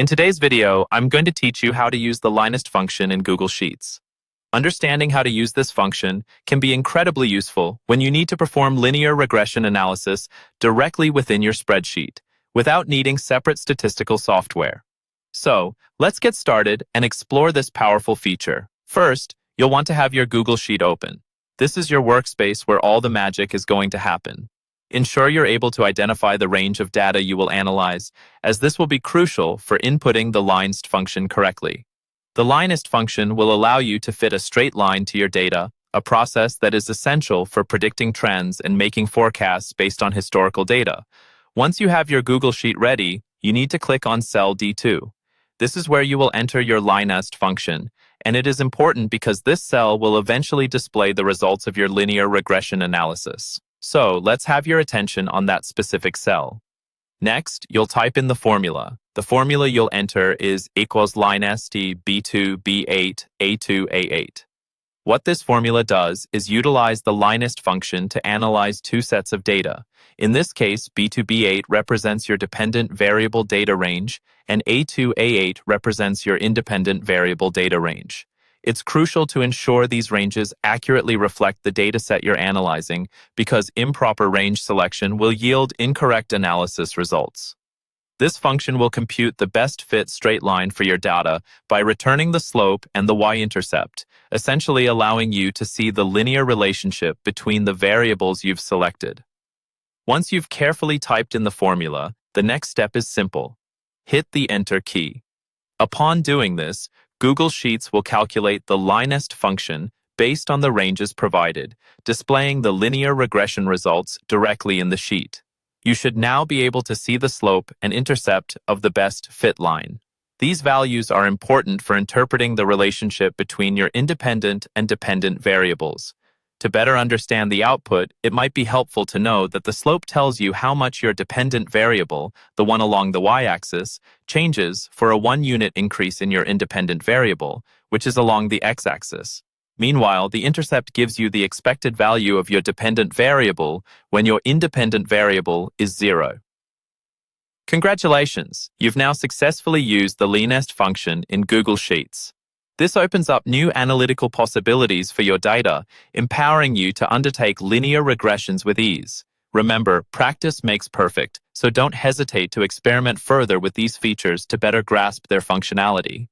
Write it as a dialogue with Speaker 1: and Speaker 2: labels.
Speaker 1: In today's video, I'm going to teach you how to use the LINEST function in Google Sheets. Understanding how to use this function can be incredibly useful when you need to perform linear regression analysis directly within your spreadsheet, without needing separate statistical software. So, let's get started and explore this powerful feature. First, you'll want to have your Google Sheet open. This is your workspace where all the magic is going to happen. Ensure you're able to identify the range of data you will analyze, as this will be crucial for inputting the LINEST function correctly. The LINEST function will allow you to fit a straight line to your data, a process that is essential for predicting trends and making forecasts based on historical data. Once you have your Google Sheet ready, you need to click on cell D2. This is where you will enter your LINEST function, and it is important because this cell will eventually display the results of your linear regression analysis. So, let's have your attention on that specific cell. Next, you'll type in the formula. The formula you'll enter is equals LINEST B2 B8 A2 A8. What this formula does is utilize the LINEST function to analyze two sets of data. In this case, B2 B8 represents your dependent variable data range, and A2 A8 represents your independent variable data range. It's crucial to ensure these ranges accurately reflect the dataset you're analyzing, because improper range selection will yield incorrect analysis results. This function will compute the best fit straight line for your data by returning the slope and the y-intercept, essentially allowing you to see the linear relationship between the variables you've selected. Once you've carefully typed in the formula, the next step is simple. Hit the Enter key. Upon doing this, Google Sheets will calculate the LINEST function based on the ranges provided, displaying the linear regression results directly in the sheet. You should now be able to see the slope and intercept of the best fit line. These values are important for interpreting the relationship between your independent and dependent variables. To better understand the output, it might be helpful to know that the slope tells you how much your dependent variable, the one along the y-axis, changes for a 1-unit increase in your independent variable, which is along the x-axis. Meanwhile, the intercept gives you the expected value of your dependent variable when your independent variable is 0. Congratulations! You've now successfully used the LINEST function in Google Sheets. This opens up new analytical possibilities for your data, empowering you to undertake linear regressions with ease. Remember, practice makes perfect, so don't hesitate to experiment further with these features to better grasp their functionality.